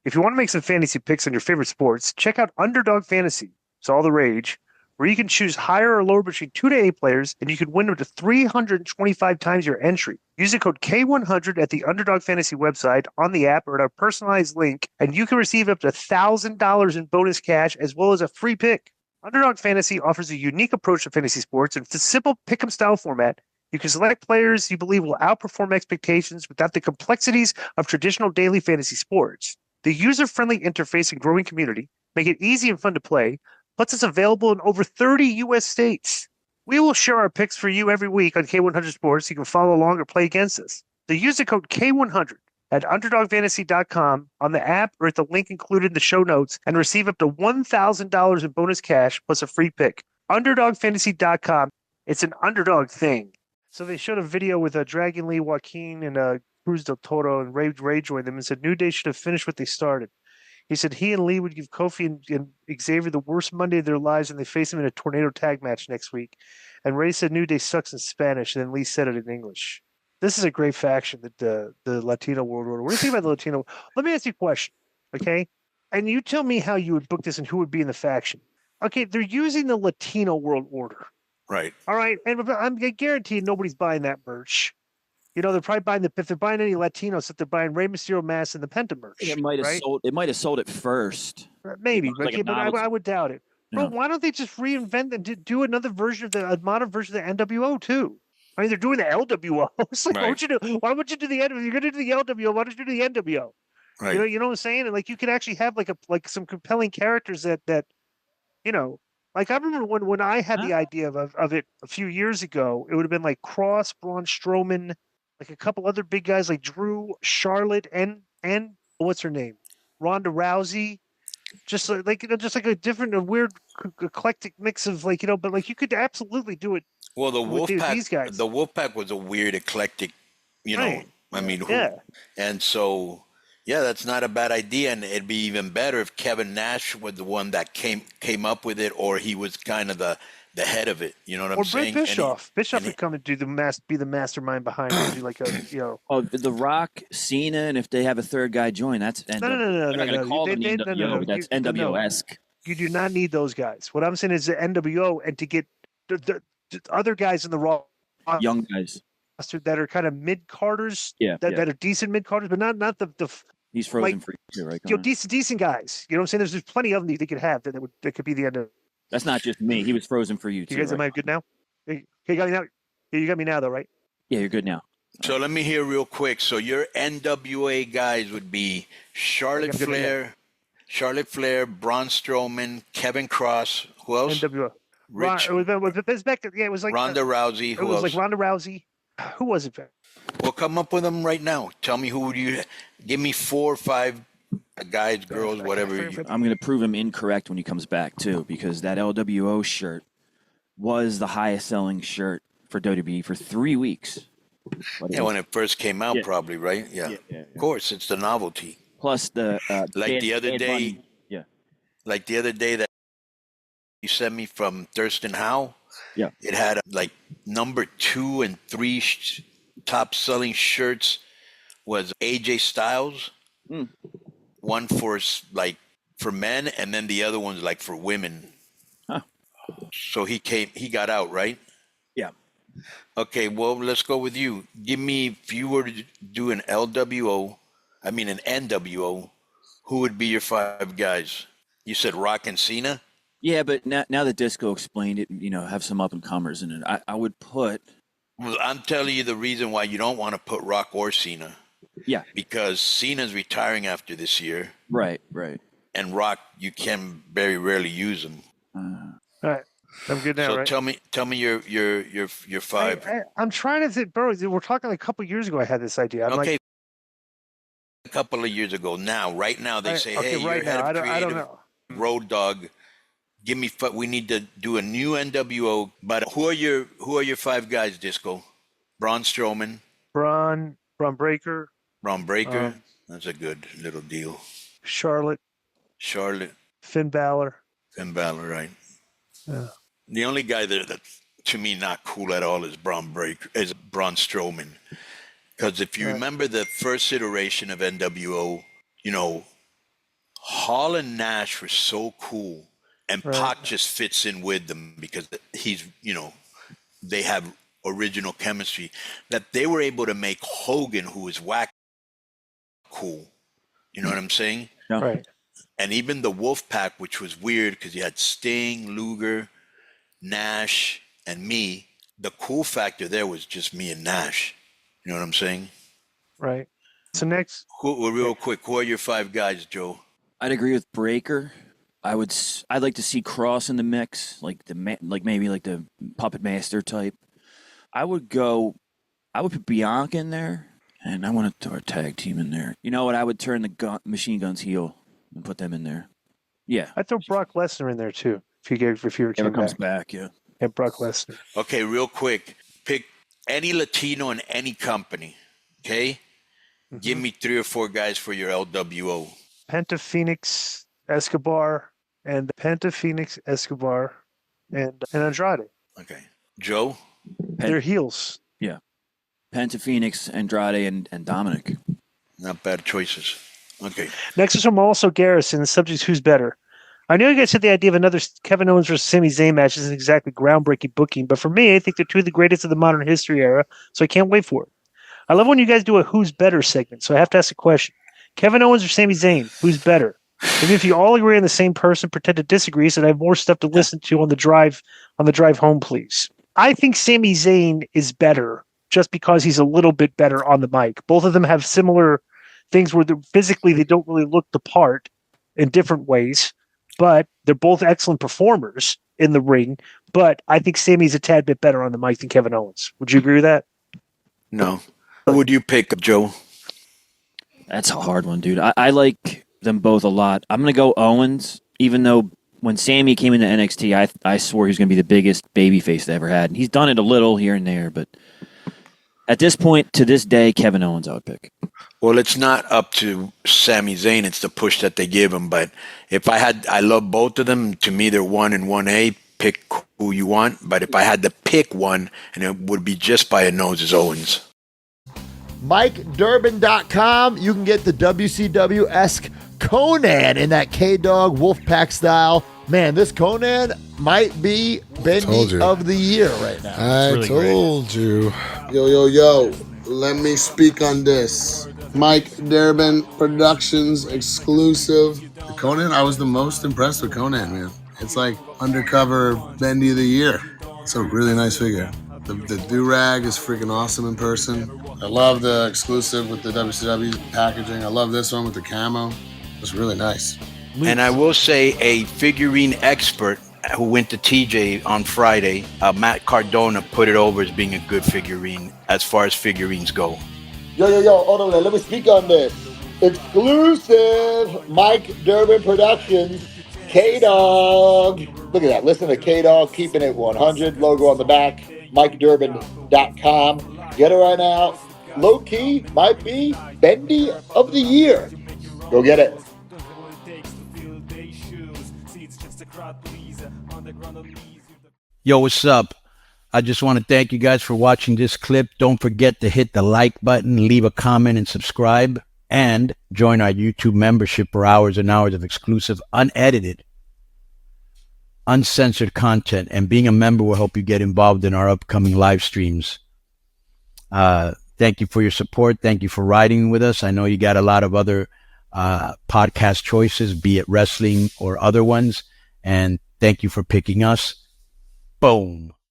If you want to make some fantasy picks on your favorite sports, check out Underdog Fantasy. It's all the rage, where you can choose higher or lower between 2 to 8 players, and you can win up to 325 times your entry. Use the code K100 at the Underdog Fantasy website, on the app, or at our personalized link, and you can receive up to $1,000 in bonus cash as well as a free pick. Underdog Fantasy offers a unique approach to fantasy sports, and it's a simple pick 'em style format. You can select players you believe will outperform expectations without the complexities of traditional daily fantasy sports. The user-friendly interface and growing community make it easy and fun to play, plus it's available in over 30 U.S. states. We will share our picks for you every week on K100 Sports. You can follow along or play against us. So use the code K100 at UnderdogFantasy.com on the app or at the link included in the show notes and receive up to $1,000 in bonus cash plus a free pick. UnderdogFantasy.com. It's an underdog thing. So they showed a video with Dragon Lee, Joaquin, and Cruz del Toro, and Ray joined them and said New Day should have finished what they started. He said he and Lee would give Kofi and Xavier the worst Monday of their lives, and they face him in a tornado tag match next week. And Ray said New Day sucks in Spanish, and then Lee said it in English. This is a great faction, the Latino World Order. What do you think about the Latino? Let me ask you a question, okay? And you tell me how you would book this and who would be in the faction. Okay, they're using the Latino World Order. Right. All right, and I'm guaranteed nobody's buying that merch. You know, they're probably buying if they're buying any Latinos, if they're buying Rey Mysterio mask and the Penta merch. It might have sold. It might have sold it first. Maybe, like but I would doubt it. Bro, why don't they just reinvent and do another version of a modern version of the NWO too? I mean, they're doing the LWO. It's like, right. why would you do the NWO? If you're going to do the LWO, why don't you do the NWO? Right. You know what I'm saying? And like, you could actually have like some compelling characters that, you know. Like I remember when I had the idea of it a few years ago, it would have been like Cross, Braun Strowman, like a couple other big guys like Drew, Charlotte, and what's her name, Ronda Rousey, just like a different, a weird, eclectic mix of but like you could absolutely do it. Well, the Wolfpack, these guys. The Wolfpack was a weird, eclectic, right. I mean, yeah. And so. Yeah, that's not a bad idea, and it'd be even better if Kevin Nash was the one that came up with it, or he was kind of the head of it. You know what I'm saying? Or Bischoff. Bischoff would come and be the mastermind behind it. Do like a Oh, The Rock, Cena, and if they have a third guy join, that's no. They're not going to call them the NWO. That's NWO-esque. You do not need those guys. What I'm saying is the NWO, and to get the other guys in the Raw, young guys that are kind of mid-carders, that are decent mid-carders, but not the he's frozen for you, right? Decent guys. You know what I'm saying? There's plenty of them they could have that could be the end of. That's not just me. He was frozen for you too. You guys, am I good now? Hey, you got me now. You got me now, though, right? Yeah, you're good now. So let me hear real quick. So your NWA guys would be Charlotte Flair, Braun Strowman, Kevin Cross. Who else? NWO. It was like Ronda Rousey. Who else? Like Ronda Rousey. Who was it? Well, come up with them right now. Tell me who would you give me 4 or 5 guys, girls, whatever. I'm going to prove him incorrect when he comes back too, because that LWO shirt was the highest selling shirt for WWE for 3 weeks. Yeah, when it first came out, probably, right? Yeah. Of course, it's the novelty. Plus the like the other day, like the other day that you sent me from Thurston Howe. Yeah, it had like number 2 and 3 top selling shirts was AJ Styles. One for men, and then the other one's like for women. Huh. So he got out, right? Yeah. Okay, well, let's go with you. Give me, if you were to do an NWO, who would be your 5 guys? You said Rock and Cena? Yeah, but now that Disco explained it, have some up-and-comers in it. I would put... Well, I'm telling you the reason why you don't want to put Rock or Cena. Yeah. Because Cena's retiring after this year. Right. And Rock, you can very rarely use him. All right. I'm good now, so right? tell me your 5. I'm trying to think, bro. We're talking like a couple years ago. I had this idea. A couple of years ago. Right now, they say, okay, hey, right you're head now, of creative, I don't know. Road Dogg. Give me. We need to do a new NWO. But who are your 5 guys, Disco? Braun Strowman. Braun Breaker. Braun Breaker. That's a good little deal. Charlotte. Finn Balor, right? Yeah. The only guy that's to me not cool at all is Braun Strowman, because if you remember the first iteration of NWO, Hall and Nash were so cool, and Right. Pac just fits in with them because he's, they have original chemistry, that they were able to make Hogan, who is whack, cool. You know what I'm saying? Yeah. Right. And even the Wolfpack, which was weird because you had Sting, Luger, Nash, and me. The cool factor there was just me and Nash. You know what I'm saying? Right. So next, Real quick, who are your 5 guys, Joe? I'd agree with Breaker. I'd like to see Cross in the mix, like maybe like the Puppet Master type. I would put Bianca in there, and I want to throw a tag team in there. You know what? I would turn the Machine Guns heel and put them in there. Yeah. I'd throw Brock Lesnar in there too. If he ever Never came comes back. back, yeah. Yeah, Brock Lesnar. Okay, real quick. Pick any Latino in any company, okay? Mm-hmm. Give me 3 or 4 guys for your LWO. Penta Phoenix Escobar and Andrade. Okay. Joe? They're heels. Yeah. Penta Phoenix, Andrade, and Dominic. Not bad choices. Okay. Next is from also Garrison. The subject is who's better. I know you guys said the idea of another Kevin Owens versus Sami Zayn match isn't exactly groundbreaking booking, but for me, I think they're 2 of the greatest of the modern history era, so I can't wait for it. I love when you guys do a who's better segment, so I have to ask a question. Kevin Owens or Sami Zayn, who's better? Maybe if you all agree on the same person, pretend to disagree so that I have more stuff to listen to on the drive home, please. I think Sami Zayn is better just because he's a little bit better on the mic. Both of them have similar things where physically they don't really look the part in different ways, but they're both excellent performers in the ring. But I think Sami's a tad bit better on the mic than Kevin Owens. Would you agree with that? No. Who would you pick, Joe? That's a hard one, dude. I like them both a lot. I'm going to go Owens, even though when Sami came into NXT, I swore he was going to be the biggest babyface they ever had. And he's done it a little here and there, but at this point, to this day, Kevin Owens I would pick. Well, it's not up to Sami Zayn. It's the push that they give him. But I love both of them. To me, they're 1 and 1A. Pick who you want. But if I had to pick one, and it would be just by a nose, is Owens. MikeDurbin.com. You can get the WCW-esque Conan in that K-Dog Wolfpack style. Man, this Conan might be Bendy of the Year right now. I told you. Yo. Let me speak on this. Mike Durbin Productions exclusive. Conan, I was the most impressed with Conan, man. It's like undercover Bendy of the Year. It's a really nice figure. The do-rag is freaking awesome in person. I love the exclusive with the WCW packaging. I love this one with the camo. It's really nice. And I will say a figurine expert who went to TJ on Friday, Matt Cardona, put it over as being a good figurine as far as figurines go. Yo, hold on, let me speak on this. Exclusive Mike Durbin Productions, K-Dog. Look at that, listen to K-Dog, keeping it 100, logo on the back, MikeDurbin.com. Get it right now. Low key might be Bendy of the Year. Go get it. Yo, what's up? I just want to thank you guys for watching this clip. Don't forget to hit the like button, leave a comment, and subscribe. And join our YouTube membership for hours and hours of exclusive, unedited, uncensored content. And being a member will help you get involved in our upcoming live streams. Thank you for your support. Thank you for riding with us. I know you got a lot of other podcast choices, be it wrestling or other ones. And thank you for picking us. Boom.